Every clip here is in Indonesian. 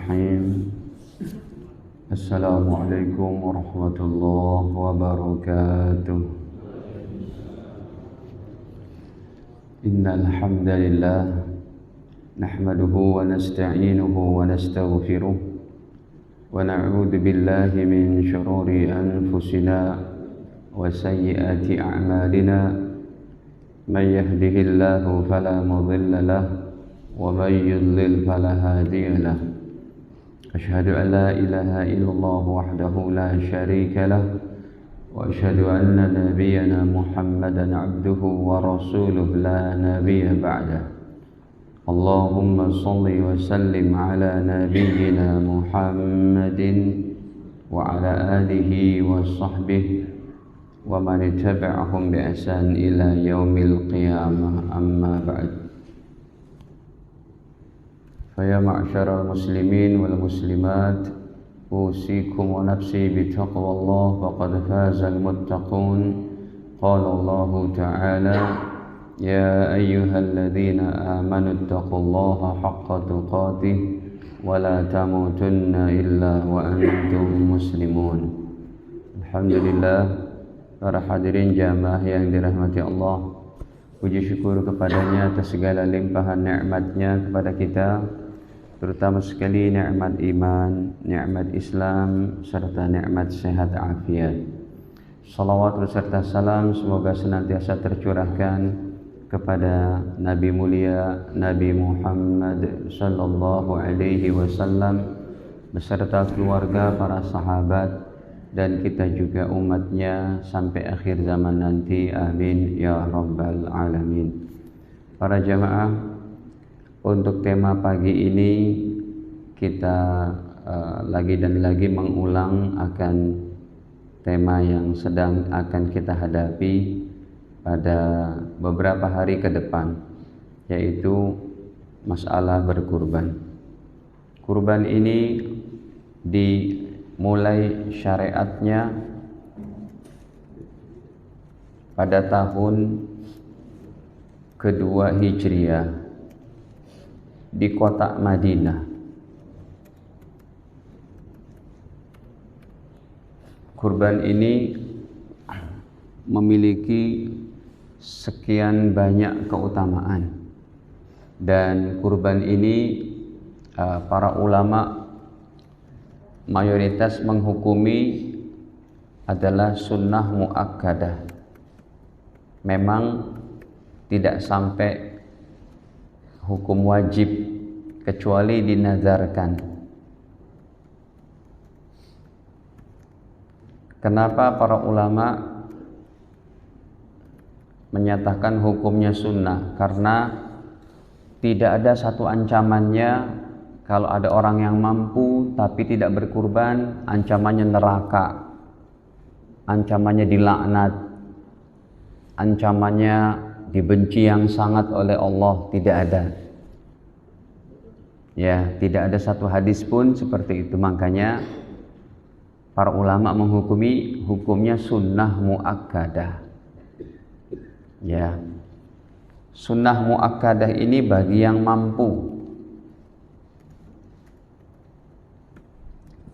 Bismillahirrahmanirrahim. Assalamualaikum warahmatullahi wabarakatuh. Innal hamdalillah nahmaduhu wa nasta'inuhu wa nastaghfiruh wa na'udzu billahi min shururi anfusina wa sayyiati a'malina. Man yahdihillahu fala mudilla lahu ومن يضلل فلا هادي له أشهد أن لا إله إلا الله وحده لا شريك له وأشهد أن نبينا محمدا عبده ورسوله لا نبي بعده اللهم صل وسلم على نبينا محمد وعلى آله وصحبه ومن تبعهم بإحسان إلى يوم القيامة أما بعد. فيا معشر المسلمين والمسلمات أوصيكم ونفسي بتقوى الله فقد فاز المتقون. قال الله تعالى يا أيها الذين آمنوا اتقوا الله حق تقاته ولا تموتن إلا وأنتم مسلمون. Alhamdulillah, para hadirin jamaah yang dirahmati Allah, puji syukur kepadanya atas segala limpahan nikmatnya kepada kita, terutama sekali nikmat iman, nikmat Islam, serta nikmat sehat afiat. Salawat beserta salam semoga senantiasa tercurahkan kepada Nabi mulia Nabi Muhammad sallallahu alaihi wasallam beserta keluarga, para sahabat, dan kita juga umatnya sampai akhir zaman nanti. Amin ya rabbal alamin. Para jamaah, untuk tema pagi ini kita lagi dan lagi mengulang akan tema yang sedang akan kita hadapi pada beberapa hari ke depan, yaitu masalah berkurban. Kurban ini dimulai syariatnya pada tahun kedua Hijriah di kota Madinah. Kurban ini memiliki sekian banyak keutamaan, dan kurban ini para ulama mayoritas menghukumi adalah sunnah muakkadah. Memang tidak sampai hukum wajib kecuali dinazarkan. Kenapa para ulama menyatakan hukumnya sunnah? Karena tidak ada satu ancamannya. Kalau ada orang yang mampu tapi tidak berkurban, ancamannya neraka, ancamannya dilaknat, ancamannya dibenci yang sangat oleh Allah. Tidak ada. Ya, tidak ada satu hadis pun seperti itu. Makanya para ulama menghukumi hukumnya sunnah muakkadah. Ya, sunnah muakkadah ini bagi yang mampu.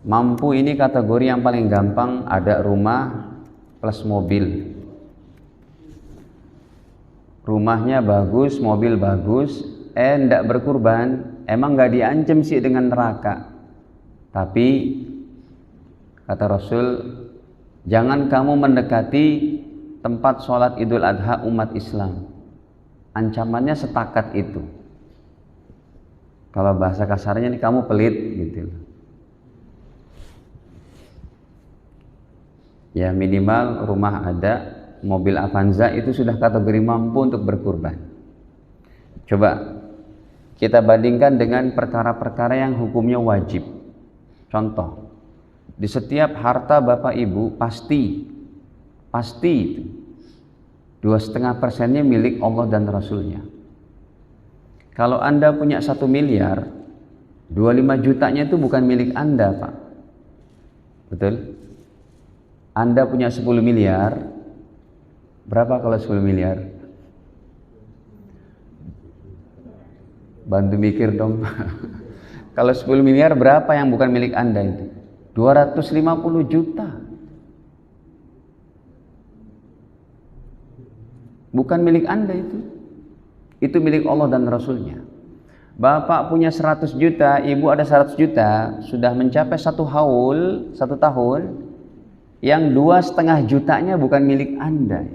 Mampu ini kategori yang paling gampang, ada rumah plus mobil. Rumahnya bagus, mobil bagus, ndak berkurban, emang nggak diancam sih dengan neraka. Tapi kata Rasul, jangan kamu mendekati tempat sholat Idul Adha umat Islam. Ancamannya setakat itu. Kalau bahasa kasarnya ini kamu pelit gitu. Ya, minimal rumah ada, mobil Avanza itu sudah kategori mampu untuk berkurban. Coba kita bandingkan dengan perkara-perkara yang hukumnya wajib. Contoh, di setiap harta bapak ibu pasti itu 2,5% milik Allah dan Rasulnya. Kalau anda punya 1 miliar, 25 jutanya itu bukan milik anda, Pak. Betul? Anda punya 10 miliar, berapa kalau 10 miliar? Bantu mikir dong. Kalau 10 miliar berapa yang bukan milik Anda itu? 250 juta. Bukan milik Anda itu. Itu milik Allah dan Rasulnya. Bapak punya 100 juta, ibu ada 100 juta, sudah mencapai 1 haul, 1 tahun, yang 2,5 jutanya bukan milik Anda.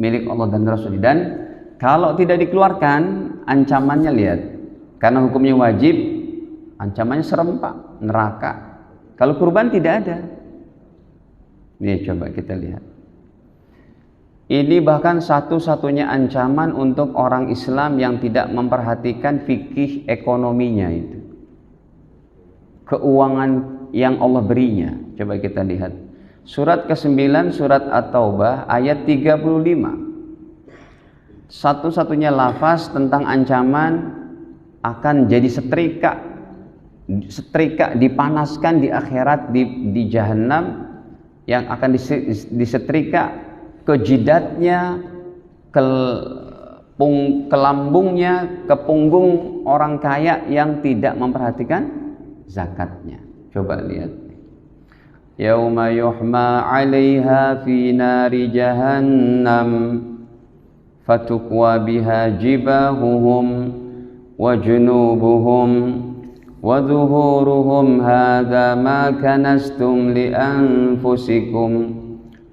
Milik Allah dan Rasulnya. Dan kalau tidak dikeluarkan, ancamannya lihat. Karena hukumnya wajib, ancamannya serem Pak, neraka. Kalau kurban tidak ada. Ini coba kita lihat. Ini bahkan satu-satunya ancaman untuk orang Islam yang tidak memperhatikan fikih ekonominya itu. Keuangan yang Allah berinya. Coba kita lihat. Surat ke-9 surat At-Taubah ayat 35. Satu-satunya lafaz tentang ancaman akan jadi setrika. Setrika dipanaskan di akhirat di Jahannam yang akan disetrika ke jidatnya, ke lambungnya, ke punggung orang kaya yang tidak memperhatikan zakatnya. Coba lihat. Yauma yuhma 'alaiha fi nari jahannam fatukwa biha jibahuhum wa junubuhum wa dhuhuruhum hadza ma kanastum li anfusikum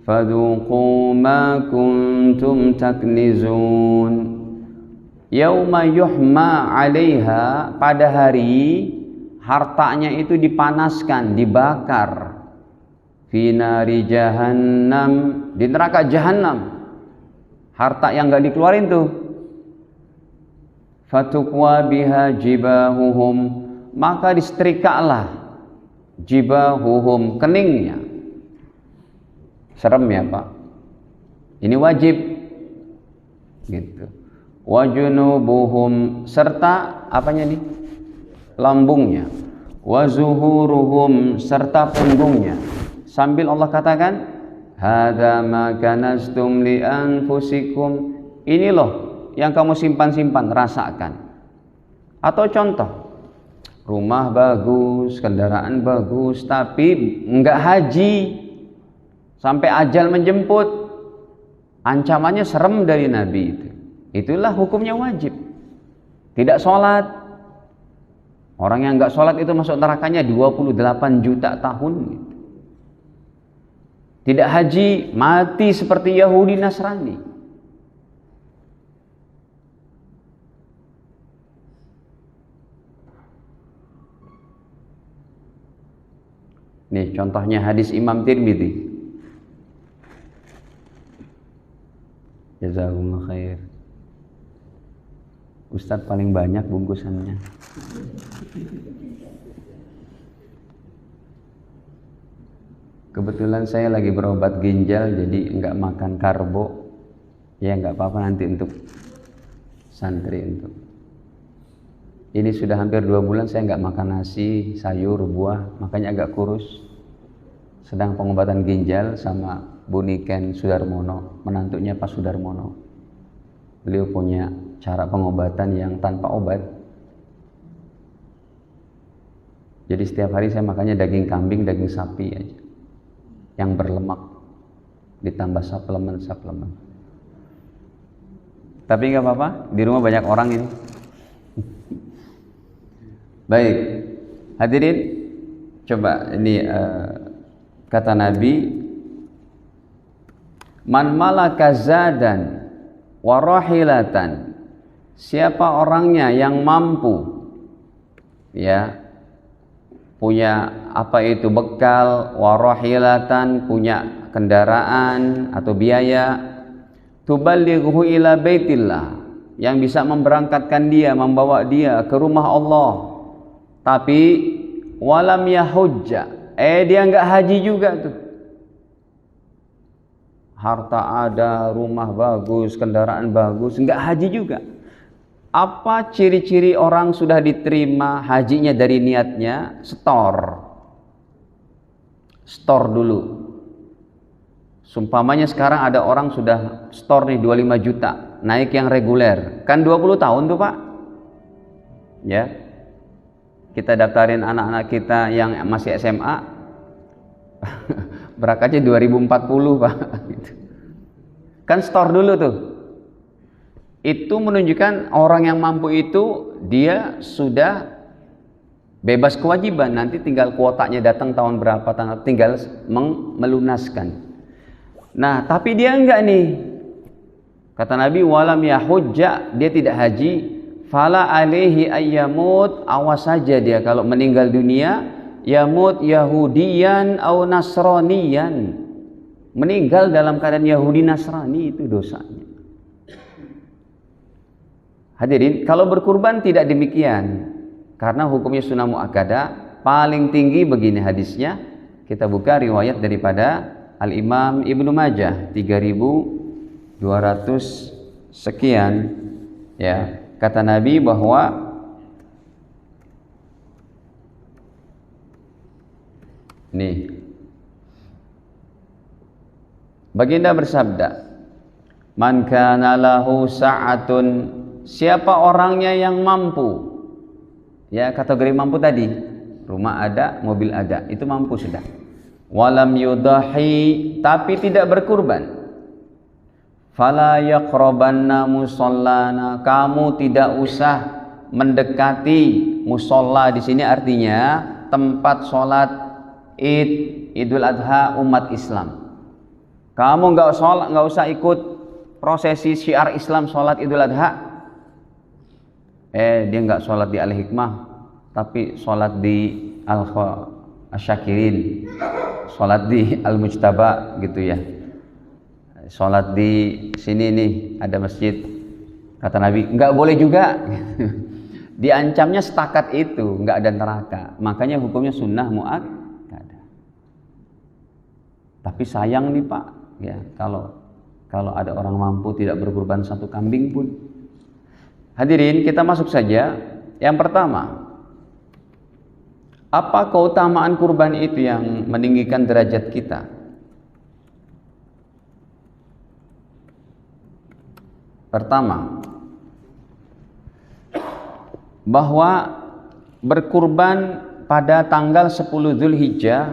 fadhuqu ma kuntum taknizun. Yauma yuhma 'alaiha, pada hari hartanya itu dipanaskan, dibakar. Fi nari jahannam, di neraka jahannam. Harta yang enggak dikeluarin tuh. Fatukwa biha jibahuhum, maka disetrikalah jibahuhum, keningnya. Serem ya Pak. Ini wajib gitu. Wa junubuhum, serta apanya nih? Lambungnya. Wa zuhuruhum, serta punggungnya. Sambil Allah katakan, hadza ma kanastum li anfusikum. Ini loh yang kamu simpan-simpan, rasakan. Atau contoh, rumah bagus, kendaraan bagus, tapi enggak haji. Sampai ajal menjemput, ancamannya serem dari Nabi itu. Itulah hukumnya wajib. Tidak sholat. Orang yang enggak sholat itu masuk nerakanya 28 juta tahun. Tidak haji, mati seperti Yahudi Nasrani. Nih contohnya hadis Imam Tirmidzi. Jazakumullah khair. Ustadz paling banyak bungkusannya. Kebetulan saya lagi berobat ginjal, jadi enggak makan karbo. Ya enggak apa-apa nanti untuk santri untuk. Ini sudah hampir 2 bulan saya enggak makan nasi, sayur, buah, makanya agak kurus. Sedang pengobatan ginjal sama Bu Niken Sudarmono, menantunya Pak Sudarmono. Beliau punya cara pengobatan yang tanpa obat. Jadi setiap hari saya makannya daging kambing, daging sapi aja, yang berlemak, ditambah suplemen. Tapi nggak apa-apa, di rumah banyak orang ini. Baik, hadirin, coba ini kata Nabi, man malaka zadan wa rahilatan, siapa orangnya yang mampu ya punya apa itu bekal, wa rahilatan, punya kendaraan atau biaya, tuballighu ila baitillah, yang bisa memberangkatkan dia, membawa dia ke rumah Allah, tapi walam yahujja, dia enggak haji juga tuh. Harta ada, rumah bagus, kendaraan bagus, enggak haji juga. Apa ciri-ciri orang sudah diterima hajinya dari niatnya? Store dulu. Sumpamanya sekarang ada orang sudah store nih 25 juta, naik yang reguler. Kan 20 tahun tuh Pak. ya. Kita daftarin anak-anak kita yang masih SMA, berakatnya 2040 Pak. Gitu. Kan store dulu tuh. Itu menunjukkan orang yang mampu itu dia sudah bebas kewajiban. Nanti tinggal kuotanya datang tahun berapa, tinggal melunaskan. Nah, tapi dia enggak nih. Kata Nabi, walam yahujja, dia tidak haji, fala alaihi ayyamut, awas saja dia kalau meninggal dunia, yamut yahudiyan au nasraniyan. Meninggal dalam keadaan Yahudi Nasrani, itu dosanya. Hadirin, kalau berkurban tidak demikian, karena hukumnya sunnah muakkadah. Paling tinggi begini hadisnya, kita buka riwayat daripada Al-Imam Ibnu Majah 3200 sekian, ya. Kata Nabi bahwa nih, baginda bersabda, man kana lahu sa'atun, siapa orangnya yang mampu, ya, kategori mampu tadi, rumah ada, mobil ada, itu mampu sudah. Walam yudahi, tapi tidak berkurban, fala yaqrabanna musallana, kamu tidak usah mendekati musalla. Di sini artinya tempat sholat Idul Adha umat Islam. Kamu nggak usah ikut prosesi syiar Islam sholat Idul Adha. Dia nggak sholat di Al-Hikmah, tapi sholat di Al-Syakirin, sholat di Al-Mujtaba gitu ya. Sholat di sini nih ada masjid. Kata Nabi, nggak boleh juga. Diancamnya setakat itu, nggak ada neraka. Makanya hukumnya sunnah muakkadah. Tapi sayang nih Pak, ya, kalau ada orang mampu tidak berkurban satu kambing pun. Hadirin, kita masuk saja. Yang pertama, apa keutamaan kurban itu yang meninggikan derajat kita? Pertama, bahwa berkurban pada tanggal 10 Zulhijjah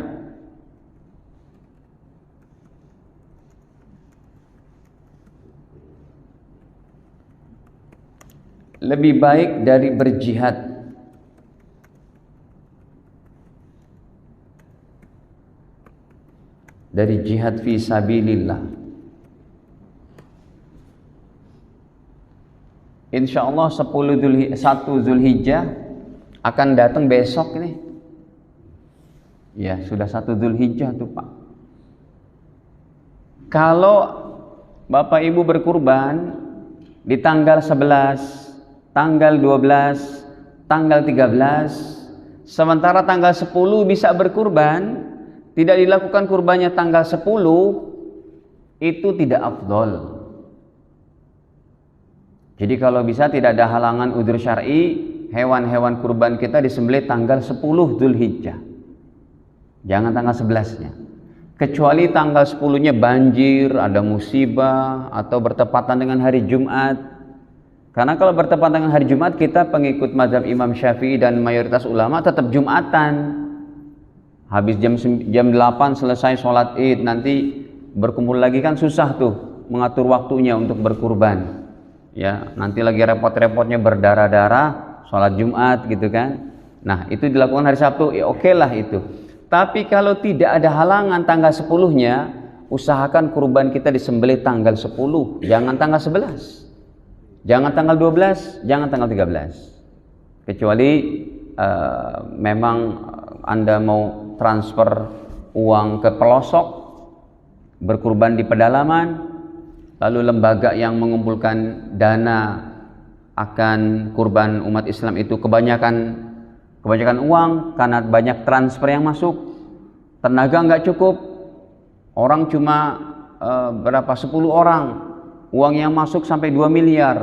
lebih baik dari berjihad. Dari jihad fi sabilillah. Insya Allah 1 Zulhijjah akan datang besok nih. Ya, sudah 1 Zulhijjah tuh Pak. Kalau Bapak Ibu berkurban di tanggal 11, tanggal 12, tanggal 13, sementara tanggal 10 bisa berkurban, tidak dilakukan kurbannya tanggal 10, itu tidak afdol. Jadi kalau bisa tidak ada halangan udzur syar'i, hewan-hewan kurban kita disembelih tanggal 10 Zulhijjah. Jangan tanggal 11-nya. Kecuali tanggal 10-nya banjir, ada musibah, atau bertepatan dengan hari Jumat. Karena kalau bertepatan dengan hari Jumat, kita pengikut mazhab Imam Syafi'i dan mayoritas ulama tetap Jumatan. Habis jam 8 selesai sholat Id, nanti berkumpul lagi kan susah tuh mengatur waktunya untuk berkurban. Ya, nanti lagi repot-repotnya berdarah-darah sholat Jumat gitu kan. Nah, itu dilakukan hari Sabtu, ya oke lah itu. Tapi kalau tidak ada halangan tanggal 10-nya, usahakan kurban kita disembelih tanggal 10, jangan tanggal 11. Jangan tanggal 12, jangan tanggal 13. Kecuali memang Anda mau transfer uang ke pelosok, berkurban di pedalaman, lalu lembaga yang mengumpulkan dana akan kurban umat Islam itu kebanyakan uang karena banyak transfer yang masuk, tenaga nggak cukup, orang cuma berapa 10 orang, uang yang masuk sampai 2 miliar,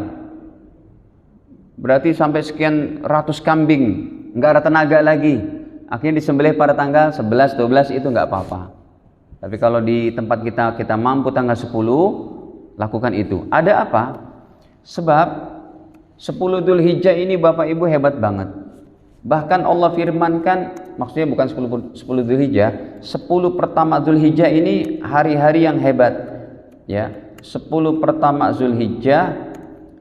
berarti sampai sekian ratus kambing, nggak ada tenaga lagi, akhirnya disembelih pada tanggal 11, 12 itu nggak apa-apa. Tapi kalau di tempat kita mampu tanggal 10, lakukan itu. Ada apa? Sebab 10 Dzulhijjah ini Bapak Ibu hebat banget. Bahkan Allah firmankan, maksudnya bukan 10 Dzulhijjah, 10 pertama Dzulhijjah ini hari-hari yang hebat. Ya, 10 pertama Dzulhijjah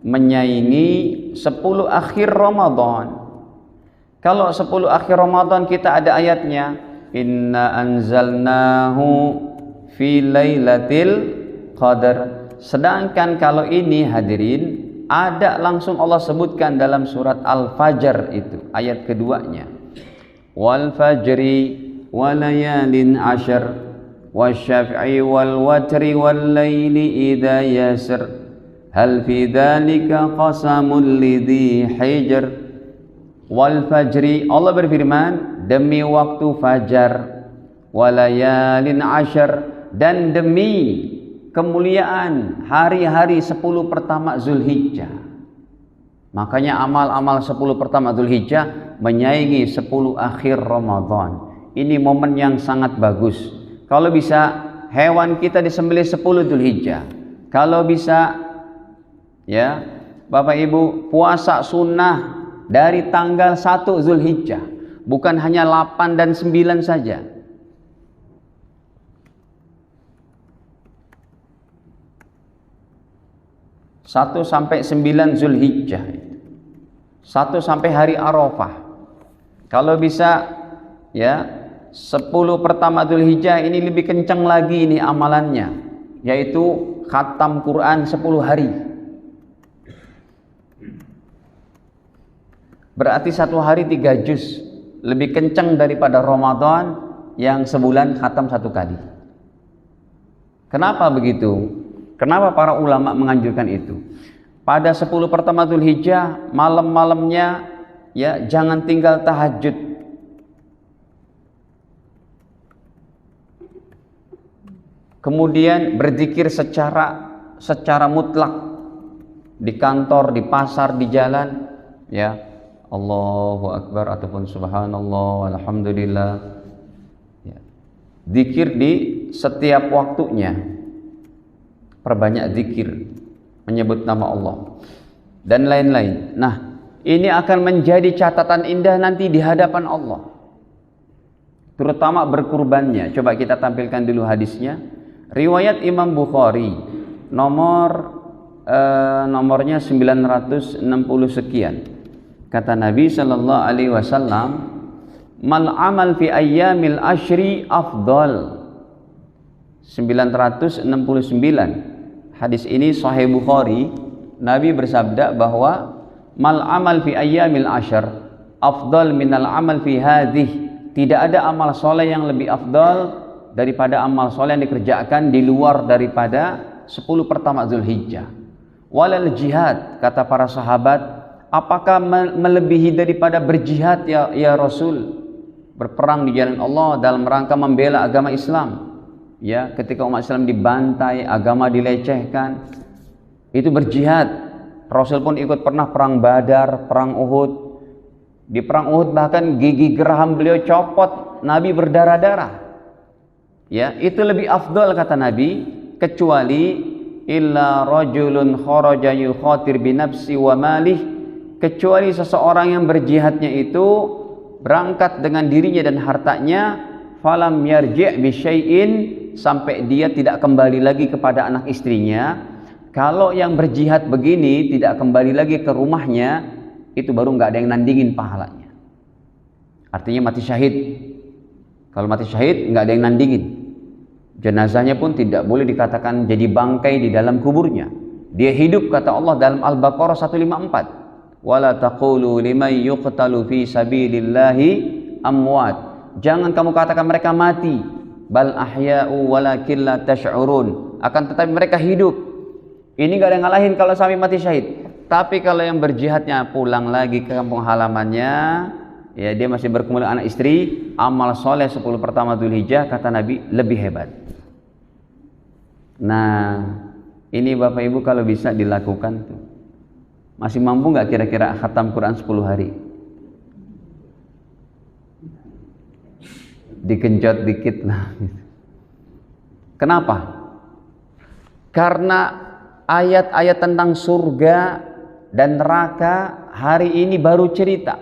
menyaingi 10 akhir Ramadan. Kalau 10 akhir Ramadan kita ada ayatnya, inna anzalnahu fi lailatul qadar. Sedangkan kalau ini hadirin ada langsung Allah sebutkan dalam surat Al-Fajr, itu ayat keduanya, wal fajri walayalin ashar wasyaf'i wal watri wal laili idza yasr hal fi dzalika qasamul lidhi hijr. Wal fajri, Allah berfirman demi waktu fajar, walayalin ashar, dan demi kemuliaan hari-hari 10 pertama Zulhijjah. Makanya amal-amal 10 pertama Zulhijjah menyaingi 10 akhir Ramadan. Ini momen yang sangat bagus. Kalau bisa hewan kita disembelih 10 Zulhijjah. Kalau bisa ya Bapak Ibu puasa sunnah dari tanggal 1 Zulhijjah, bukan hanya 8 dan 9 saja. Satu sampai 9 Zulhijjah, 1 sampai hari Arafah. Kalau bisa ya 10 pertama Zulhijjah ini lebih kencang lagi ini amalannya, yaitu khatam Quran 10 hari. Berarti 1 hari 3 juz, lebih kencang daripada Ramadan yang sebulan khatam 1 kali. Kenapa begitu? Kenapa para ulama menganjurkan itu? Pada 10 pertama Dzulhijjah, malam-malamnya ya jangan tinggal tahajud. Kemudian berzikir secara mutlak di kantor, di pasar, di jalan, ya Allahu Akbar ataupun Subhanallah, Alhamdulillah. Ya. Zikir di setiap waktunya. Perbanyak zikir, menyebut nama Allah dan lain-lain. Nah, ini akan menjadi catatan indah nanti di hadapan Allah, terutama berkurbannya. Coba kita tampilkan dulu hadisnya. Riwayat Imam Bukhari nomornya 960 sekian. Kata Nabi sallallahu alaihi wasallam, mal amal fi ayyamil ashri afdal. 969. Hadis ini Sahih Bukhari. Nabi bersabda bahwa mal amal fi ayyamil ashar afdal minal amal fi hadhih. Tidak ada amal soleh yang lebih afdal daripada amal soleh yang dikerjakan di luar daripada 10 pertama Zulhijjah. Walal jihad, kata para sahabat, apakah melebihi daripada berjihad ya Rasul? Berperang di jalan Allah dalam rangka membela agama Islam. Ya, ketika umat Islam dibantai, agama dilecehkan, itu berjihad. Rasul pun ikut pernah perang Badar, perang Uhud. Di perang Uhud bahkan gigi geraham beliau copot, Nabi berdarah-darah. Ya, itu lebih afdal kata Nabi, kecuali illa rajulun kharaja yukhatir binafsi wa malih, kecuali seseorang yang berjihadnya itu berangkat dengan dirinya dan hartanya, falam yarji' bi syai'in, sampai dia tidak kembali lagi kepada anak istrinya. Kalau yang berjihad begini tidak kembali lagi ke rumahnya, itu baru nggak ada yang nandingin pahalanya. Artinya mati syahid. Kalau mati syahid nggak ada yang nandingin. Jenazahnya pun tidak boleh dikatakan jadi bangkai di dalam kuburnya. Dia hidup, kata Allah dalam Al-Baqarah 154. Wala taqulu liman yuqtalu fi sabilillahi amwat. Jangan kamu katakan mereka mati. Bal ahya'u walakin la tash'urun. Akan tetapi mereka hidup. Ini gak ada yang ngalahin kalau sampai mati syahid. Tapi kalau yang berjihadnya pulang lagi ke kampung halamannya, ya dia masih berkumpul anak istri, amal soleh 10 pertama Dzulhijjah kata Nabi lebih hebat. Nah, ini Bapak Ibu kalau bisa dilakukan tuh. Masih mampu gak kira-kira khatam Quran 10 hari? Dikenjot dikit lah. Kenapa? Karena ayat-ayat tentang surga dan neraka hari ini baru cerita.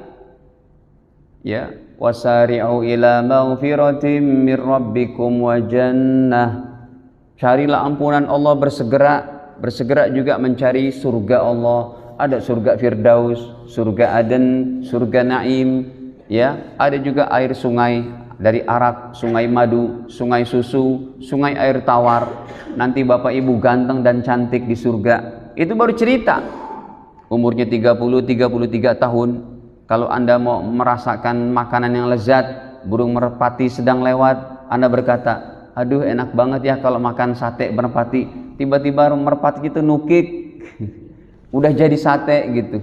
Ya, wasari'u ila maghfiratin mir rabbikum wa jannah. Carilah ampunan Allah, bersegera juga mencari surga Allah. Ada surga Firdaus, surga Aden, surga Naim, ya, ada juga air sungai dari arak, sungai madu, sungai susu, sungai air tawar. Nanti Bapak Ibu ganteng dan cantik di surga. Itu baru cerita. Umurnya 30-33 tahun. Kalau Anda mau merasakan makanan yang lezat, burung merpati sedang lewat, Anda berkata, aduh enak banget ya kalau makan sate merpati. Tiba-tiba merpati itu nukik, udah jadi sate gitu.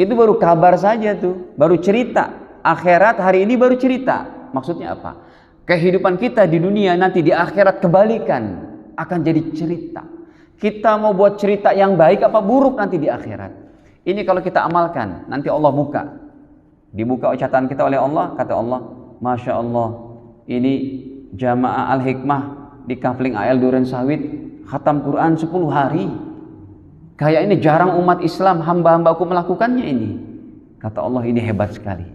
Itu baru kabar saja tuh, baru cerita. Akhirat hari ini baru cerita. Maksudnya apa? Kehidupan kita di dunia nanti di akhirat kebalikan, akan jadi cerita. Kita mau buat cerita yang baik apa buruk nanti di akhirat. Ini kalau kita amalkan, nanti Allah buka. Dibuka catatan kita oleh Allah, kata Allah, Masya Allah, ini jamaah Al-Hikmah di Kafling AL Duren Sawit, khatam Quran 10 hari. Kayak ini jarang umat Islam, hamba-hambaku melakukannya ini. Kata Allah, ini hebat sekali.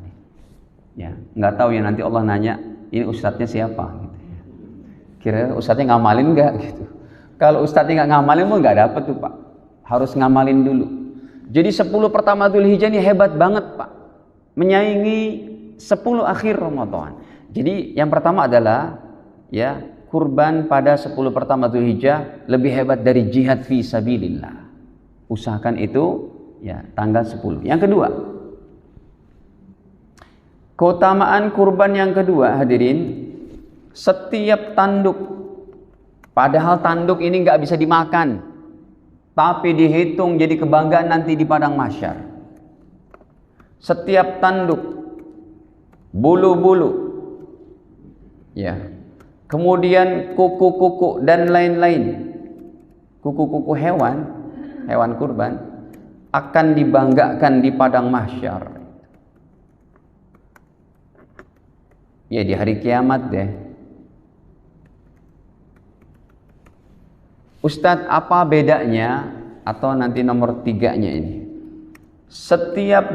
Ya, nggak tahu ya nanti Allah nanya, ini ustadznya siapa? Gitu. Kira ustadznya ngamalin nggak? Gitu. Kalau ustadznya nggak ngamalin pun nggak dapet tuh Pak. Harus ngamalin dulu. Jadi 10 pertama Dzulhijjah ini hebat banget Pak. Menyaingi 10 akhir Ramadan. Jadi yang pertama adalah ya kurban pada 10 pertama Dzulhijjah lebih hebat dari jihad fi sabilillah. Usahakan itu ya tanggal 10. Yang kedua, keutamaan kurban yang kedua hadirin, setiap tanduk, padahal tanduk ini nggak bisa dimakan, tapi dihitung jadi kebanggaan nanti di padang mahsyar. Setiap tanduk, bulu-bulu, ya, kemudian kuku-kuku dan lain-lain, kuku-kuku hewan kurban akan dibanggakan di padang mahsyar. Ya di hari kiamat deh. Ustadz, apa bedanya? Atau nanti nomor 3-nya ini. Setiap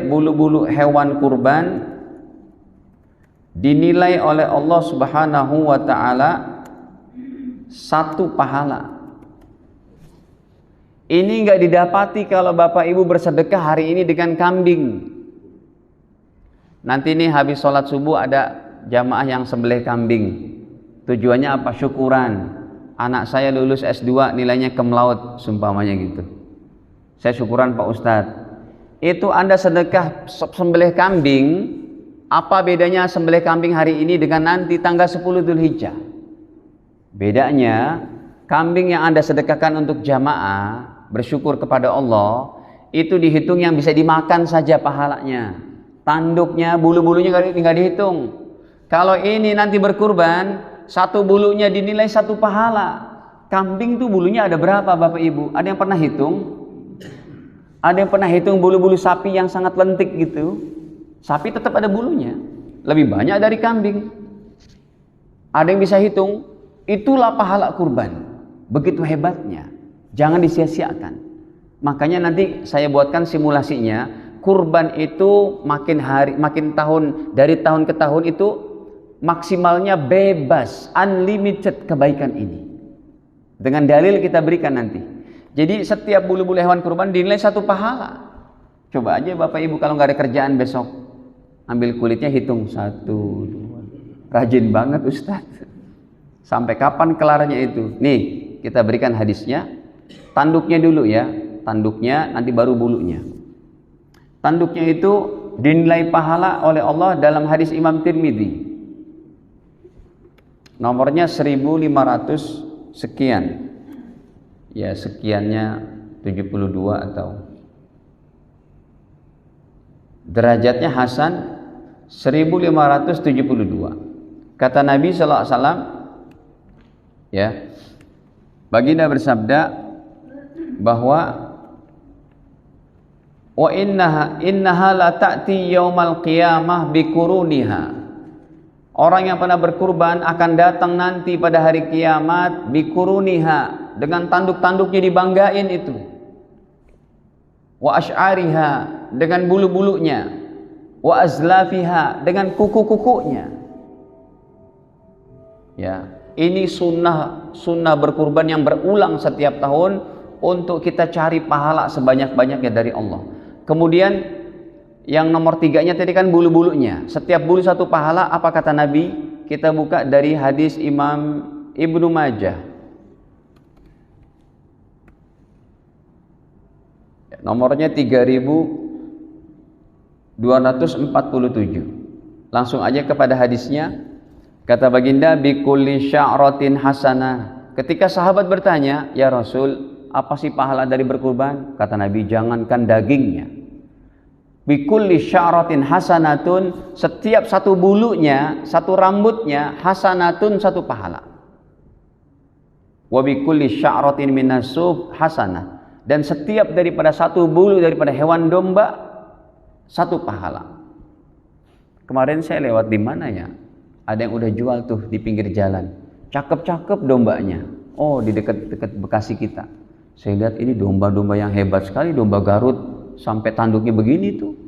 bulu-bulu hewan kurban dinilai oleh Allah Subhanahu wa taala 1 pahala. Ini enggak didapati kalau Bapak Ibu bersedekah hari ini dengan kambing. Nanti nih habis sholat subuh ada jamaah yang sembelih kambing. Tujuannya apa? Syukuran. Anak saya lulus S2 nilainya kemlaut, sumpamanya gitu. Saya syukuran Pak Ustadz. Itu Anda sedekah sembelih kambing, apa bedanya sembelih kambing hari ini dengan nanti tanggal 10 Dzulhijjah? Bedanya, kambing yang Anda sedekahkan untuk jamaah, bersyukur kepada Allah, itu dihitung yang bisa dimakan saja pahalanya. Tanduknya, bulu-bulunya nggak dihitung. Kalau ini nanti berkurban, 1 bulunya dinilai 1 pahala. Kambing tuh bulunya ada berapa Bapak Ibu? Ada yang pernah hitung? Ada yang pernah hitung bulu-bulu sapi yang sangat lentik gitu? Sapi tetap ada bulunya, lebih banyak dari kambing. Ada yang bisa hitung? Itulah pahala kurban. Begitu hebatnya. Jangan disia-siakan. Makanya nanti saya buatkan simulasinya. Kurban itu makin tahun, dari tahun ke tahun itu maksimalnya bebas, unlimited kebaikan ini. Dengan dalil kita berikan nanti. Jadi setiap bulu-bulu hewan kurban dinilai 1 pahala. Coba aja Bapak Ibu kalau nggak ada kerjaan besok, ambil kulitnya hitung 1, 2. Rajin banget Ustadz. Sampai kapan kelarnya itu? Nih kita berikan hadisnya. Tanduknya dulu ya. Tanduknya nanti baru bulunya. Tanduknya itu dinilai pahala oleh Allah dalam hadis Imam Tirmidzi. Nomornya 1500 sekian. Ya sekiannya 72 atau derajatnya Hasan 1572. Kata Nabi sallallahu alaihi wasallam, ya, baginda bersabda bahwa wa innaha la ta'ti yaumal qiyamah bikuruniha. Orang yang pernah berkurban akan datang nanti pada hari kiamat bikuruniha, dengan tanduk-tanduknya dibanggain itu. Wa asy'ariha, dengan bulu-bulunya. Wa azlafiha, dengan kuku-kukunya. Ya, ini sunnah berkurban yang berulang setiap tahun untuk kita cari pahala sebanyak-banyaknya dari Allah. Kemudian yang nomor 3-nya tadi kan bulu-bulunya. Setiap bulu satu pahala. Apa kata Nabi? Kita buka dari hadis Imam Ibnu Majah. Nomornya 3247. Langsung aja kepada hadisnya. Kata baginda, bikulli sya'ratin hasanah. Ketika sahabat bertanya, ya Rasul, apa sih pahala dari berkurban? Kata Nabi, jangankan dagingnya. Bikulli sya'ratin hasanatun, setiap satu bulunya, satu rambutnya, hasanatun, satu pahala. Wa bikulli sya'ratin minasub hasanah. Dan setiap daripada satu bulu daripada hewan domba, satu pahala. Kemarin saya lewat di mana ya? Ada yang udah jual tuh di pinggir jalan. Cakep-cakep dombanya. Oh, di dekat-dekat Bekasi kita. Saya lihat ini domba-domba yang hebat sekali, domba Garut sampai tanduknya begini tuh.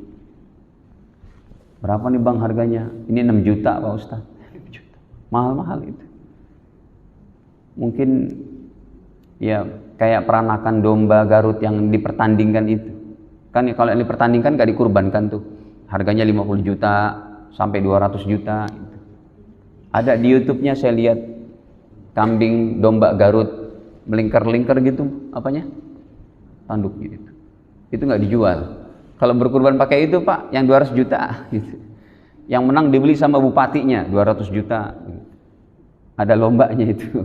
Berapa nih Bang harganya? Ini 6 juta Pak Ustaz. Mahal-mahal itu. Mungkin ya kayak peranakan domba Garut yang dipertandingkan itu. Kan kalau yang dipertandingkan gak dikurbankan tuh. Harganya 50 juta sampai 200 juta gitu. Ada di YouTube-nya saya lihat kambing domba Garut melingkar-lingkar gitu, apanya? Tanduknya itu. Itu nggak dijual. Kalau berkurban pakai itu Pak, yang 200 juta gitu. Yang menang dibeli sama bupatinya 200 juta. Ada lombanya itu.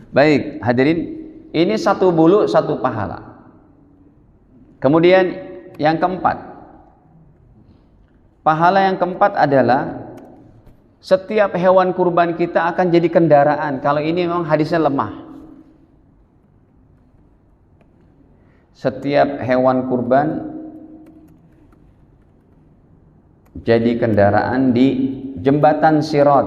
Baik, hadirin, ini satu bulu satu pahala. Kemudian yang keempat. Pahala yang keempat adalah setiap hewan kurban kita akan jadi kendaraan. Kalau ini memang hadisnya lemah. Setiap hewan kurban jadi kendaraan di jembatan Sirat.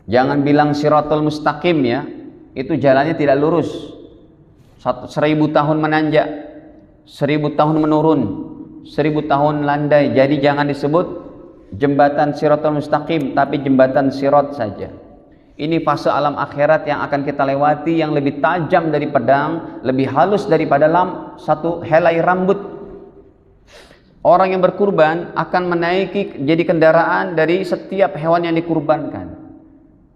Jangan bilang Siratul Mustaqim ya. Itu jalannya tidak lurus. 1000 tahun menanjak, 1000 tahun menurun, 1000 tahun landai. Jadi jangan disebut jembatan Siratul Mustaqim, tapi jembatan Sirat saja. Ini fase alam akhirat yang akan kita lewati, yang lebih tajam dari pedang, lebih halus daripada satu helai rambut. Orang yang berkurban akan menaiki jadi kendaraan dari setiap hewan yang dikurbankan.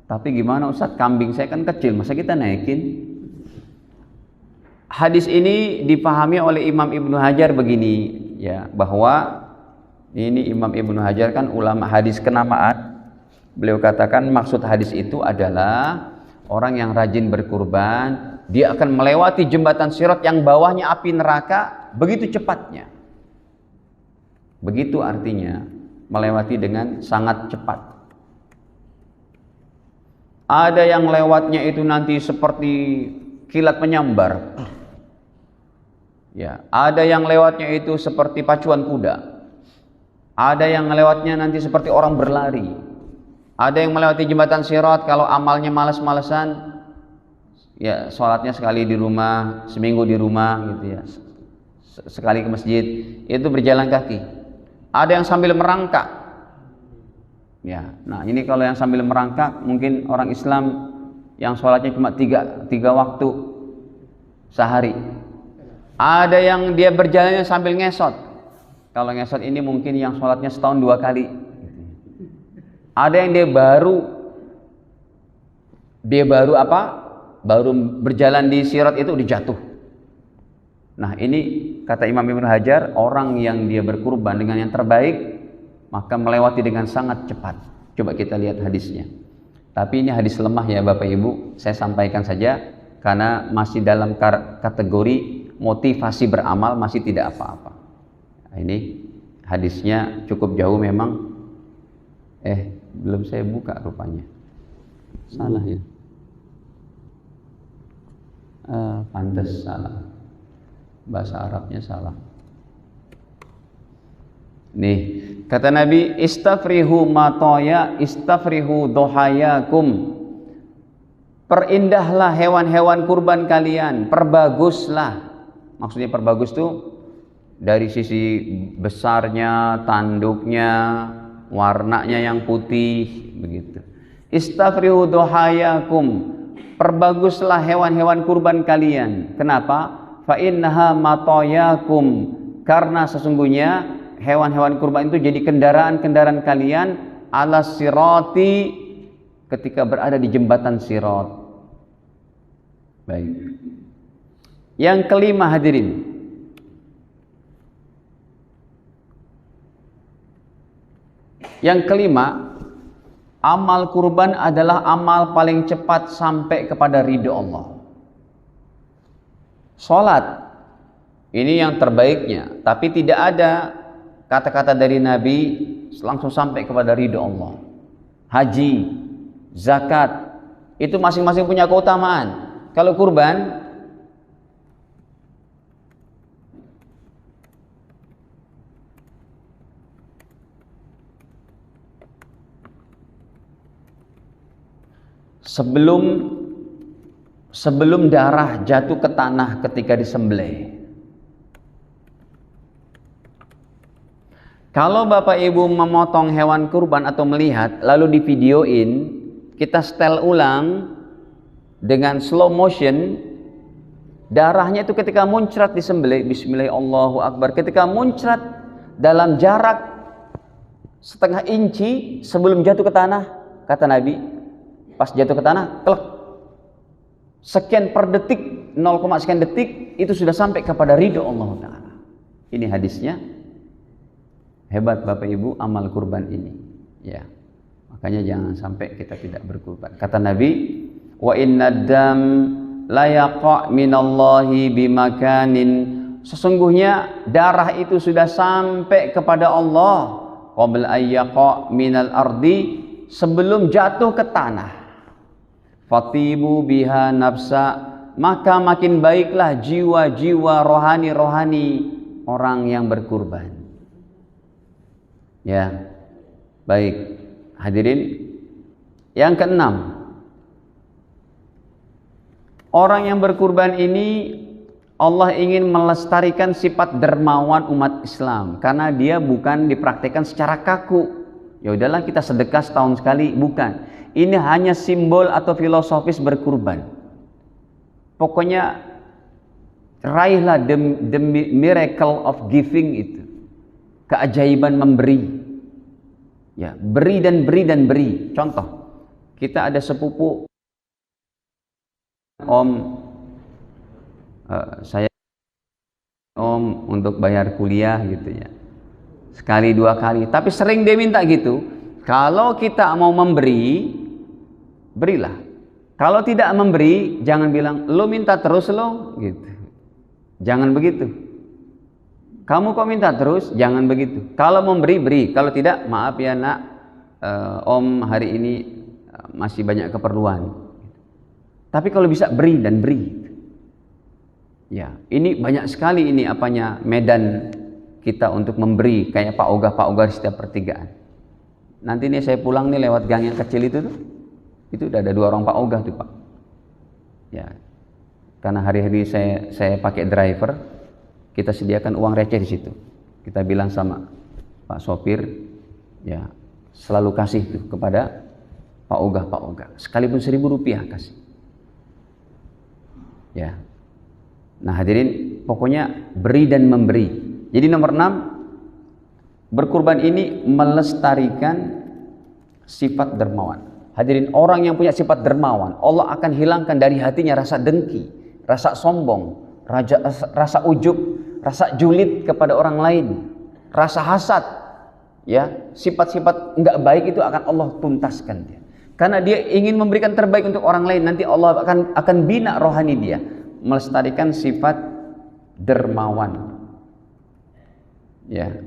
Tapi gimana Ustaz, kambing saya kan kecil, masa kita naikin? Hadis ini dipahami oleh Imam Ibnu Hajar begini, ya, bahwa ini Imam Ibnu Hajar kan ulama hadis kenamaan. Beliau katakan maksud hadis itu adalah orang yang rajin berkurban, dia akan melewati jembatan Sirat yang bawahnya api neraka begitu cepatnya. Begitu artinya melewati dengan sangat cepat. Ada yang lewatnya itu nanti seperti kilat menyambar. Ya, ada yang lewatnya itu seperti pacuan kuda. Ada yang lewatnya nanti seperti orang berlari. Ada yang melewati jembatan Sirat kalau amalnya malas-malesan, ya sholatnya sekali di rumah, seminggu di rumah gitu ya. Sekali ke masjid, itu berjalan kaki. Ada yang sambil merangkak. Ya, nah ini kalau yang sambil merangkak mungkin orang Islam yang sholatnya cuma tiga waktu sehari. Ada yang dia berjalannya sambil ngesot. Kalau ngesot ini mungkin yang sholatnya setahun 2 kali. Ada yang dia baru apa? Baru berjalan di Sirat itu dijatuh. Nah ini kata Imam Ibnu Hajar, orang yang dia berkurban dengan yang terbaik maka melewati dengan sangat cepat. Coba kita lihat hadisnya. Tapi ini hadis lemah ya Bapak Ibu. Saya sampaikan saja karena masih dalam kategori motivasi beramal, masih tidak apa-apa. Nah, ini hadisnya cukup jauh memang. Belum saya buka rupanya. Salah ya. Pantes salah. Bahasa Arabnya salah. Nih, kata Nabi, istafrihu matoya, istafrihu dohayakum. Perindahlah hewan-hewan kurban kalian, perbaguslah. Maksudnya perbagus tuh dari sisi besarnya, tanduknya, warnanya yang putih, begitu. Istafrihu duhayakum, perbaguslah hewan-hewan kurban kalian. Kenapa? Fa innaha matayakum, karena sesungguhnya hewan-hewan kurban itu jadi kendaraan-kendaraan kalian ala sirati, ketika berada di jembatan sirat. Baik. Yang kelima hadirin, yang kelima, amal kurban adalah amal paling cepat sampai kepada ridho Allah. Salat ini yang terbaiknya, tapi tidak ada kata-kata dari Nabi langsung sampai kepada ridho Allah. Haji, zakat, itu masing-masing punya keutamaan. Kalau kurban, sebelum darah jatuh ke tanah ketika disembelih. Kalau Bapak Ibu memotong hewan kurban atau melihat lalu divideoin, kita setel ulang dengan slow motion, darahnya itu ketika muncrat disembelih, bismillah Allahu akbar, ketika muncrat dalam jarak setengah inci sebelum jatuh ke tanah, kata Nabi, pas jatuh ke tanah, klek, sekian per detik, 0, sekian detik, itu sudah sampai kepada ridho Allah Ta'ala. Ini hadisnya. Hebat Bapak Ibu amal kurban ini. Ya, makanya jangan sampai kita tidak berkurban. Kata Nabi, wa inna dam la yaqa' minallahi bimakanin, sesungguhnya darah itu sudah sampai kepada Allah qabla ayyaqa' minal ardi, sebelum jatuh ke tanah. Fatibu biha nafsa, maka makin baiklah jiwa-jiwa rohani-rohani orang yang berkurban. Ya, baik hadirin. Yang keenam, orang yang berkurban ini Allah ingin melestarikan sifat dermawan umat Islam, karena dia bukan dipraktikkan secara kaku. Ya udahlah kita sedekah setahun sekali, bukan. Ini hanya simbol atau filosofis berkurban. Pokoknya raihlah the miracle of giving itu. Keajaiban memberi. Ya, beri dan beri dan beri. Contoh, kita ada sepupu saya untuk bayar kuliah gitu ya. Sekali dua kali, tapi sering dia minta gitu. Kalau kita mau memberi, berilah. Kalau tidak memberi, jangan bilang lo minta terus lo gitu. Jangan begitu. Kamu kok minta terus? Jangan begitu. Kalau memberi, beri. Kalau tidak, maaf ya nak, om hari ini masih banyak keperluan. Tapi kalau bisa beri dan beri. Ya, ini banyak sekali ini apanya medan kita untuk memberi, kayak Pak Ogah di setiap pertigaan. Nanti nih saya pulang nih lewat gang yang kecil itu tuh, itu udah ada 2 orang Pak Ogah tuh Pak. Ya, karena hari-hari saya pakai driver, kita sediakan uang receh di situ. Kita bilang sama Pak sopir, ya selalu kasih tuh kepada Pak Ogah, sekalipun 1.000 rupiah kasih. Ya, nah hadirin, pokoknya beri dan memberi. Jadi nomor 6. Berkurban ini melestarikan sifat dermawan. Hadirin, orang yang punya sifat dermawan, Allah akan hilangkan dari hatinya rasa dengki, rasa sombong, rasa ujub, rasa julid kepada orang lain, rasa hasad. Ya, sifat-sifat enggak baik itu akan Allah tuntaskan dia. Karena dia ingin memberikan terbaik untuk orang lain, nanti Allah akan bina rohani dia, melestarikan sifat dermawan. Ya,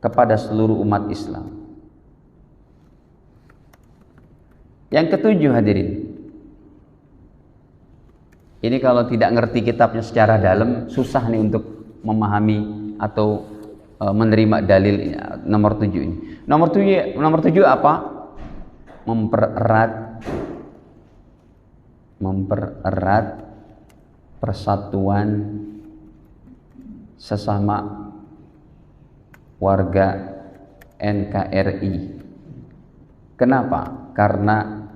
kepada seluruh umat Islam. Yang ketujuh hadirin, ini kalau tidak ngerti kitabnya secara dalam, susah nih untuk memahami atau menerima dalil nomor 7 ini. Nomor 7 apa? Mempererat mempererat persatuan sesama warga NKRI. Kenapa? Karena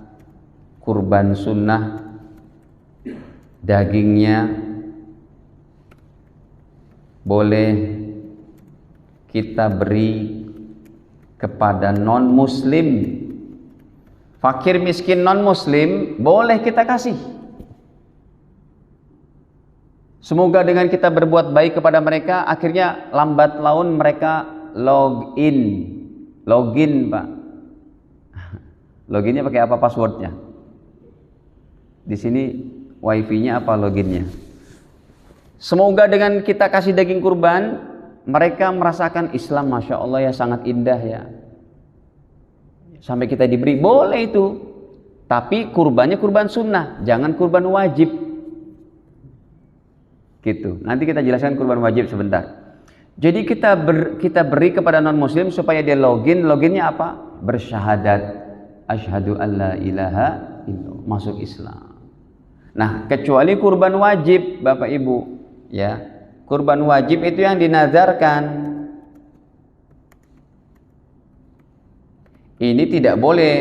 kurban sunnah dagingnya boleh kita beri kepada non-muslim. Fakir miskin non-muslim boleh kita kasih. Semoga dengan kita berbuat baik kepada mereka, akhirnya lambat laun mereka login, Pak. Loginnya pakai apa passwordnya? Di sini wifi-nya apa loginnya? Semoga dengan kita kasih daging kurban, mereka merasakan Islam, Masya Allah ya, sangat indah ya. Sampai kita diberi, boleh itu. Tapi kurbannya kurban sunnah, jangan kurban wajib. Gitu. Nanti kita jelaskan kurban wajib sebentar. Jadi kita beri kepada non muslim supaya dia loginnya apa? Bersyahadat asyhadu alla ilaha illallah, masuk Islam. Nah, kecuali kurban wajib Bapak Ibu, ya. Kurban wajib itu yang dinazarkan. Ini tidak boleh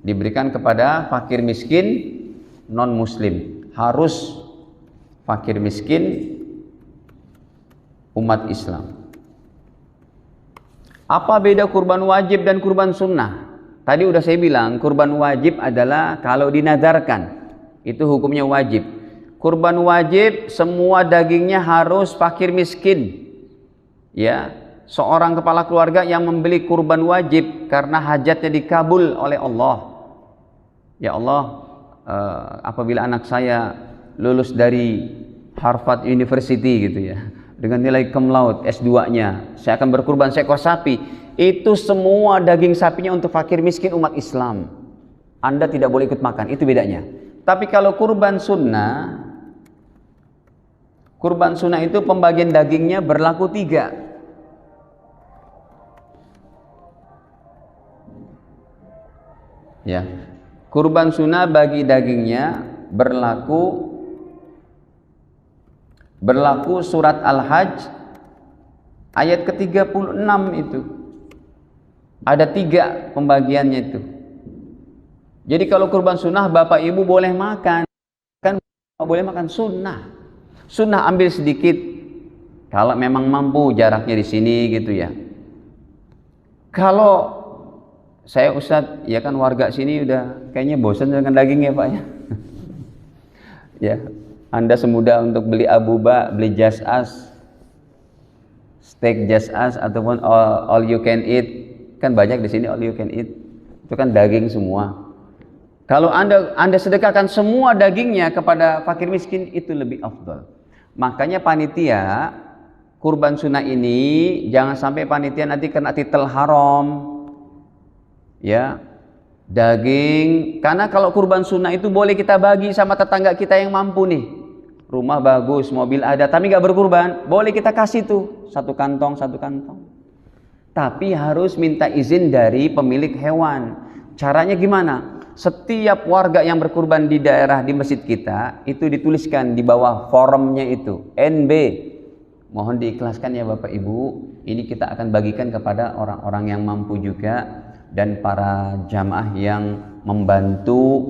diberikan kepada fakir miskin non muslim, harus fakir miskin umat Islam. Apa beda kurban wajib dan kurban sunnah? Tadi udah saya bilang, kurban wajib adalah kalau dinazarkan, itu hukumnya wajib. Kurban wajib semua dagingnya harus fakir miskin. Ya, seorang kepala keluarga yang membeli kurban wajib karena hajatnya dikabul oleh Allah. Ya Allah, apabila anak saya lulus dari Harvard University gitu ya, dengan nilai cum laude S2-nya, saya akan berkurban seekor sapi. Itu semua daging sapinya untuk fakir miskin umat Islam. Anda tidak boleh ikut makan, itu bedanya. Tapi kalau kurban sunnah itu pembagian dagingnya berlaku 3. Ya, kurban sunnah bagi dagingnya berlaku surat Al-Hajj ayat ke-36 itu. Ada 3 pembagiannya itu. Jadi kalau kurban sunnah Bapak Ibu boleh makan, kan boleh makan sunnah. Sunnah ambil sedikit kalau memang mampu, jaraknya di sini gitu ya. Kalau saya Ustadz, ya kan warga sini udah kayaknya bosan dengan daging ya Pak ya. Ya, Anda semudah untuk beli abuba, beli just us, steak just us ataupun all you can eat. Kan banyak di sini all you can eat. Itu kan daging semua. Kalau Anda sedekahkan semua dagingnya kepada fakir miskin, itu lebih afdal. Makanya panitia kurban sunnah ini jangan sampai panitia nanti kena titel haram. Ya, daging, karena kalau kurban sunnah itu boleh kita bagi sama tetangga kita yang mampu nih. Rumah bagus, mobil ada, tapi nggak berkurban, boleh kita kasih tuh satu kantong. Tapi harus minta izin dari pemilik hewan. Caranya gimana? Setiap warga yang berkurban di daerah di masjid kita itu dituliskan di bawah formnya itu NB. Mohon diikhlaskan ya Bapak Ibu, ini kita akan bagikan kepada orang-orang yang mampu juga dan para jamaah yang membantu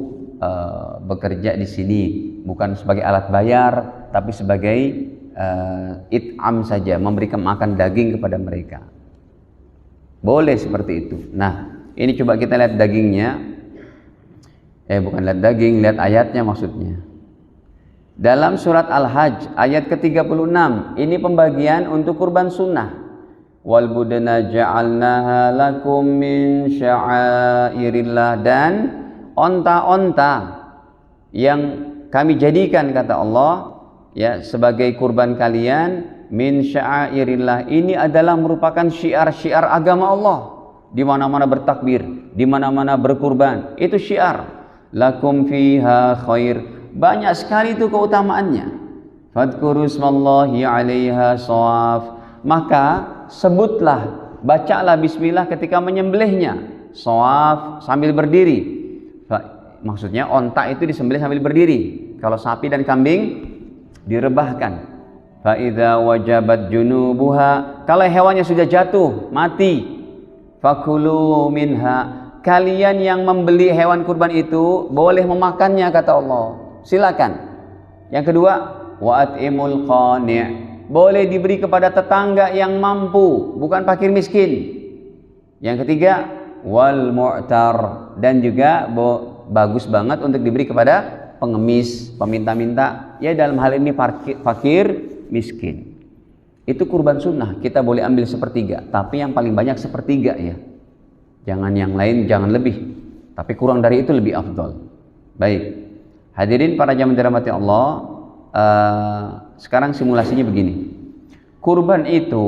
bekerja di sini, bukan sebagai alat bayar tapi sebagai it'am saja, memberikan makan daging kepada mereka. Boleh seperti itu. Nah, ini coba kita lihat dagingnya. Bukan lihat daging, lihat ayatnya maksudnya. Dalam surat Al-Hajj ayat ke-36, ini pembagian untuk kurban sunnah. Wal budana ja'alnaha lakum min sya'airillah, dan onta-onta yang kami jadikan, kata Allah, ya, sebagai kurban kalian, min sya'airillah, ini adalah merupakan syiar-syiar agama Allah. Di mana-mana bertakbir, di mana-mana berkurban, itu syiar. Lakum fiha khair, banyak sekali itu keutamaannya. Fadhkuru ismallahi 'alaiha shawaf, maka sebutlah, bacalah bismillah ketika menyembelihnya, shawaf, sambil berdiri. maksudnya onta itu disembelih sambil berdiri. Kalau sapi dan kambing direbahkan. Fa idza wajabat junubuha, kalau hewannya sudah jatuh mati, fakulu minha, kalian yang membeli hewan kurban itu boleh memakannya, kata Allah. Silakan. Yang kedua, wa at'imul qani', boleh diberi kepada tetangga yang mampu, bukan fakir miskin. Yang ketiga, wal mu'tar, dan juga bagus banget untuk diberi kepada pengemis, peminta-minta, ya dalam hal ini fakir miskin. Itu kurban sunnah, kita boleh ambil sepertiga, tapi yang paling banyak sepertiga ya. Jangan yang lain, jangan lebih, tapi kurang dari itu lebih afdal. Baik, hadirin para jamaah dirahmati Allah, sekarang simulasinya begini. Kurban itu,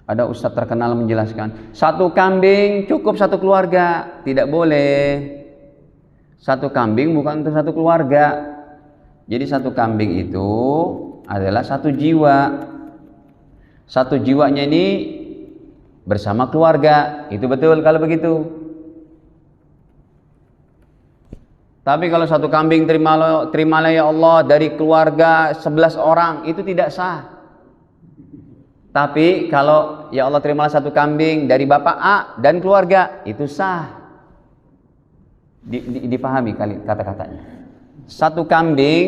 ada ustadz terkenal menjelaskan, satu kambing cukup satu keluarga. Tidak boleh. Satu kambing bukan untuk satu keluarga. Jadi satu kambing itu adalah satu jiwa. Satu jiwanya ini bersama keluarga. Itu betul kalau begitu. Tapi kalau satu kambing terimalah ya Allah dari keluarga 11 orang, itu tidak sah. Tapi kalau ya Allah terimalah satu kambing dari bapak A dan keluarga, itu sah. Dipahami kata-katanya. Satu kambing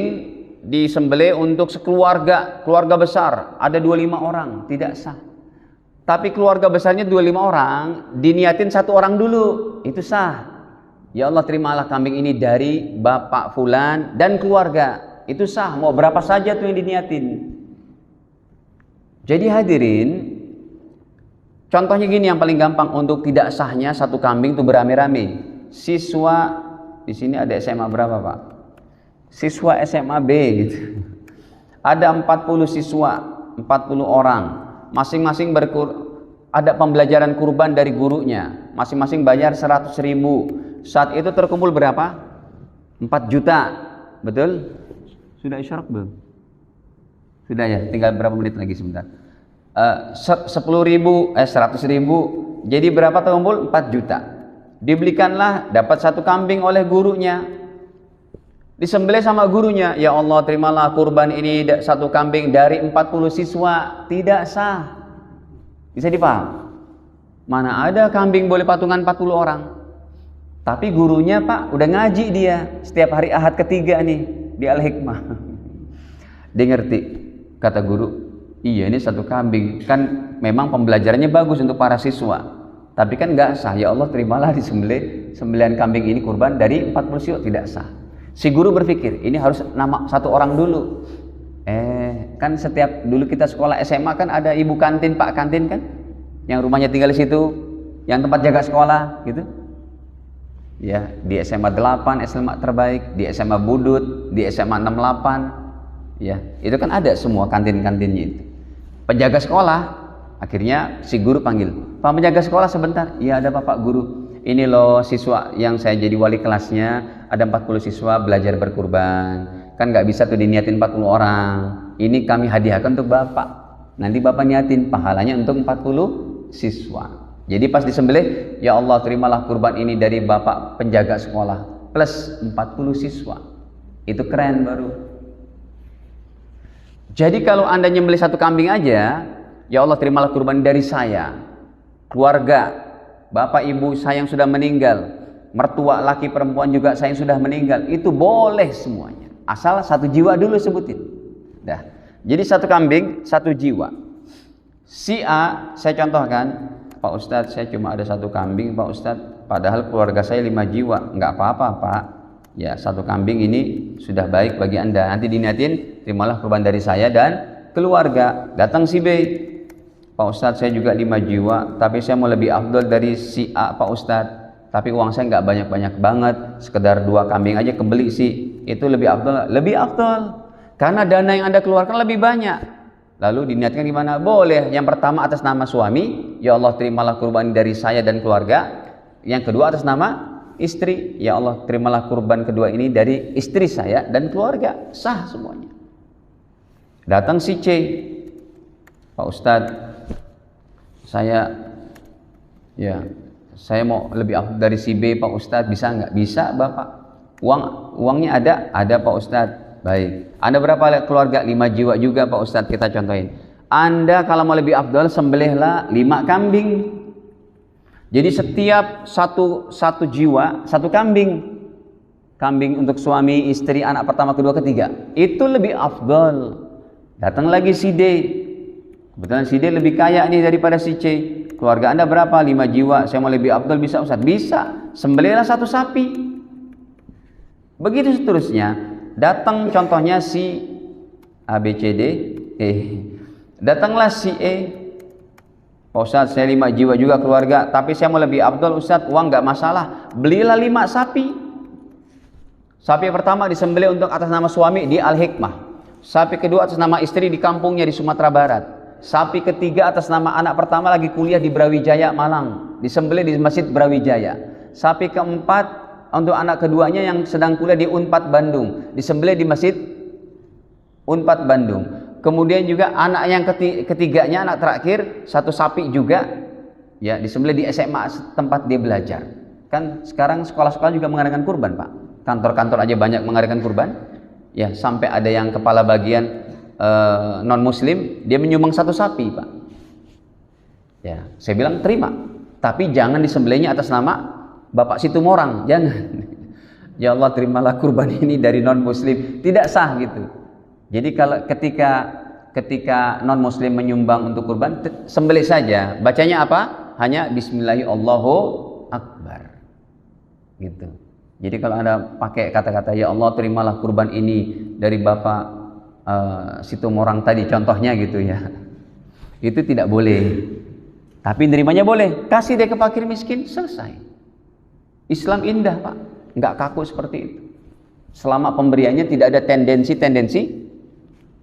disembelih untuk sekeluarga, keluarga besar, ada 25 orang, tidak sah. Tapi keluarga besarnya 25 orang, diniatin satu orang dulu, itu sah. Ya Allah terimalah kambing ini dari bapak fulan dan keluarga, itu sah. Mau berapa saja tuh yang diniatin. Jadi hadirin, contohnya gini yang paling gampang untuk tidak sahnya satu kambing itu beramai-ramai. Siswa di sini ada SMA berapa Pak? Siswa SMA B gitu. Ada 40 siswa, 40 orang. Masing-masing ada pembelajaran kurban dari gurunya. Masing-masing bayar 100.000. Saat itu terkumpul berapa? 4 juta. Betul? Sudah isyarat belum? Sudah ya, tinggal berapa menit lagi sebentar. 100.000, jadi berapa terkumpul? 4 juta. Dibelikanlah, dapat satu kambing oleh gurunya. Disembelih sama gurunya. Ya Allah terimalah kurban ini satu kambing dari 40 siswa. Tidak sah. Bisa dipaham? Mana ada kambing boleh patungan 40 orang. Tapi gurunya Pak udah ngaji dia setiap hari Ahad ketiga nih di Al-Hikmah. Dia ngerti, kata guru, iya ini satu kambing, kan memang pembelajarannya bagus untuk para siswa, tapi kan nggak sah. Ya Allah terimalah disembelih sembelihan kambing ini kurban dari 40 siswa, tidak sah. Si guru berpikir ini harus nama satu orang dulu. Kan setiap dulu kita sekolah SMA kan ada ibu kantin, pak kantin kan, yang rumahnya tinggal di situ, yang tempat jaga sekolah gitu. Ya, di SMA 8 SMA terbaik, di SMA Budut, di SMA 68, ya itu kan ada semua kantin-kantinnya itu. Penjaga sekolah, akhirnya si guru panggil, Pak penjaga sekolah sebentar. Iya ada Pak guru, ini loh siswa yang saya jadi wali kelasnya, ada 40 siswa belajar berkurban, kan nggak bisa tuh diniatin 40 orang, ini kami hadiahkan untuk Bapak, nanti Bapak niatin pahalanya untuk 40 siswa. Jadi pas disembelih, ya Allah terimalah kurban ini dari bapak penjaga sekolah plus 40 siswa. Itu keren baru. Jadi kalau Anda nyembelih satu kambing aja, ya Allah terimalah kurban dari saya, keluarga, bapak ibu saya yang sudah meninggal, mertua laki perempuan juga saya yang sudah meninggal, itu boleh semuanya. Asal satu jiwa dulu sebutin. Dah. Jadi satu kambing, satu jiwa. Si A, saya contohkan, Pak Ustadz saya cuma ada satu kambing Pak Ustadz, padahal keluarga saya 5 jiwa. Enggak apa-apa Pak, ya satu kambing ini sudah baik bagi Anda, nanti diniatin terimalah kurban dari saya dan keluarga. Datang si B, Pak Ustadz saya juga 5 jiwa, tapi saya mau lebih afdol dari si A Pak Ustadz, tapi uang saya nggak banyak-banyak banget, sekedar 2 kambing aja kebeli sih, itu lebih afdol. Lebih afdol karena dana yang Anda keluarkan lebih banyak. Lalu diniatkan gimana? Boleh. Yang pertama atas nama suami, ya Allah terimalah kurban dari saya dan keluarga. Yang kedua atas nama istri, ya Allah terimalah kurban kedua ini dari istri saya dan keluarga. Sah semuanya. Datang si C, Pak Ustadz saya saya mau lebih afdal dari si B Pak Ustadz, bisa nggak? Bisa Bapak. Uangnya ada Pak Ustadz. Baik. Anda berapa keluarga? 5 jiwa juga Pak Ustadz, kita contohin. Anda kalau mau lebih afdal sembelihlah 5 kambing. Jadi setiap satu jiwa 1 kambing. Kambing untuk suami, istri, anak pertama, kedua, ketiga. Itu lebih afdal. Datang lagi si D. Kebetulan si D lebih kaya nih daripada si C. Keluarga Anda berapa? 5 jiwa. Saya mau lebih afdal, bisa Ustaz? Bisa. Sembelihlah 1 sapi. Begitu seterusnya. Datang contohnya si A, B, C, D, E. Datanglah si E. Pak Ustaz, saya 5 jiwa juga keluarga, tapi saya mau lebih afdal Ustaz, uang nggak masalah. Belilah 5 sapi. Sapi pertama disembelih untuk atas nama suami di Al-Hikmah. Sapi kedua atas nama istri di kampungnya di Sumatera Barat. Sapi ketiga atas nama anak pertama lagi kuliah di Brawijaya, Malang. Disembelih di Masjid Brawijaya. Sapi keempat untuk anak keduanya yang sedang kuliah di Unpad Bandung. Disembelih di Masjid Unpad Bandung. Kemudian juga anak yang ketiganya, anak terakhir, 1 sapi juga. Ya, disembelih di SMA tempat dia belajar. Kan sekarang sekolah-sekolah juga mengadakan kurban, Pak. Kantor-kantor aja banyak mengadakan kurban. Ya, sampai ada yang kepala bagian non muslim dia menyumbang 1 sapi, Pak. Ya, saya bilang terima, tapi jangan disembelihnya atas nama Bapak Situmorang, jangan. Ya Allah, terimalah kurban ini dari non muslim, tidak sah gitu. Jadi kalau ketika non muslim menyumbang untuk kurban, sembelih saja. Bacanya apa? Hanya Bismillahirrahmanirrahim, Allahu Akbar. Gitu. Jadi kalau Anda pakai kata-kata ya Allah terimalah kurban ini dari Bapak Situmorang tadi contohnya gitu ya, itu tidak boleh. Tapi nerimanya boleh, kasih dia ke fakir miskin, selesai. Islam indah, Pak, nggak kaku seperti itu. Selama pemberiannya tidak ada tendensi-tendensi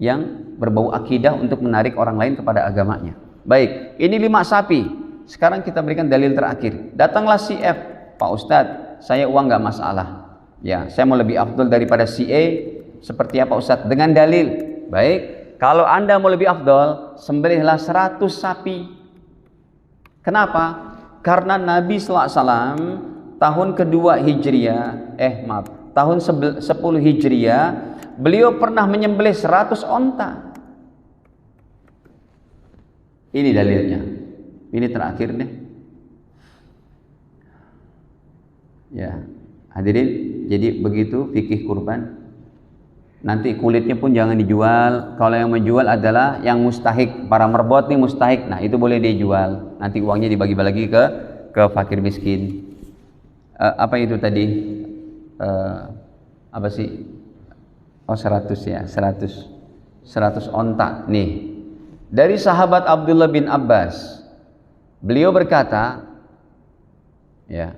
yang berbau akidah untuk menarik orang lain kepada agamanya. Baik, ini 5 sapi. Sekarang kita berikan dalil terakhir. Datanglah si F, Pak Ustadz, saya uang nggak masalah. Ya, saya mau lebih afdal daripada si E. Seperti apa Ustadz? Dengan dalil. Baik, kalau Anda mau lebih afdal, sembelihlah 100 sapi. Kenapa? Karena Nabi SAW tahun kedua Hijriah, tahun 10 Hijriah, beliau pernah menyembelih 100 onta. Ini dalilnya. Ini terakhir deh. Ya, hadirin, jadi begitu fikih kurban. Nanti kulitnya pun jangan dijual. Kalau yang menjual adalah yang mustahik, para merbot nih mustahik. Nah, itu boleh dijual. Nanti uangnya dibagi-bagi ke fakir miskin. Apa itu tadi? Apa sih? Oh, 100 ya, 100 onta. Nih. Dari sahabat Abdullah bin Abbas. Beliau berkata, ya,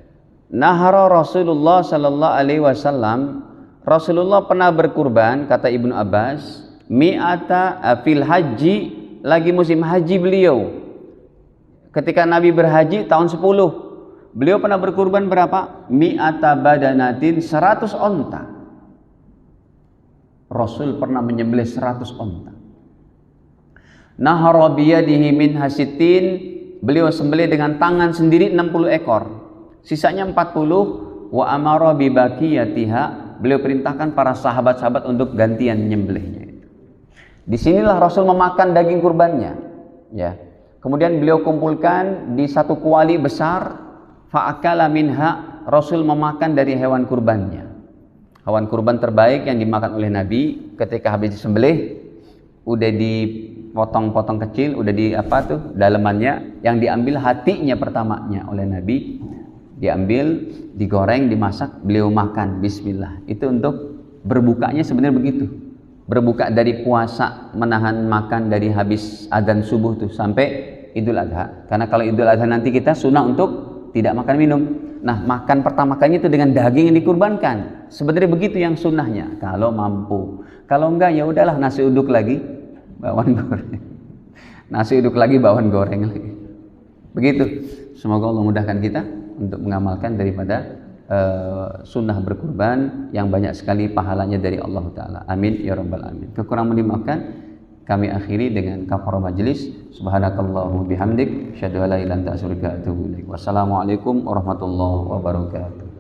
nahara Rasulullah sallallahu alaihi wasallam, Rasulullah pernah berkurban, kata Ibnu Abbas, mi'ata fil haji, lagi musim haji beliau. Ketika Nabi berhaji tahun 10, beliau pernah berkurban berapa? Mi'ata badanatin, 100 onta. Rasul pernah menyembelih 100 onta. Nahara biyadihi min hasitin, beliau sembelih dengan tangan sendiri 60 ekor. Sisanya 40, wa amara bi baqiyatiha, beliau perintahkan para sahabat-sahabat untuk gantian menyembelihnya. Disinilah Rasul memakan daging kurbannya. Ya. Kemudian beliau kumpulkan di satu kuali besar, fa'akala minha, Rasul memakan dari hewan kurbannya. Hewan kurban terbaik yang dimakan oleh Nabi ketika habis disembelih, udah dipotong-potong kecil, udah di dalemannya, yang diambil hatinya pertamanya oleh Nabi. Diambil, digoreng, dimasak, beliau makan, bismillah. Itu untuk berbukanya sebenarnya begitu. Berbuka dari puasa, menahan makan dari habis adzan subuh tuh sampai Idul Adha. Karena kalau Idul Adha nanti kita sunnah untuk tidak makan minum. Nah, makan pertama kalinya itu dengan daging yang dikurbankan. Sebenarnya begitu yang sunnahnya, kalau mampu. Kalau enggak, ya udahlah, nasi uduk lagi, bawang goreng. Nasi uduk lagi, bawang goreng lagi. Begitu. Semoga Allah mudahkan kita untuk mengamalkan daripada sunnah berkurban yang banyak sekali pahalanya dari Allah Ta'ala. Amin ya rabbal alamin. Kekurangan dimaafkan. kami akhiri dengan kafarah majelis. Subhanakallahumma bihamdik, asyhadu an la ilaha illa anta astaghfiruka wa atubu ilaik. Wassalamualaikum warahmatullahi wabarakatuh.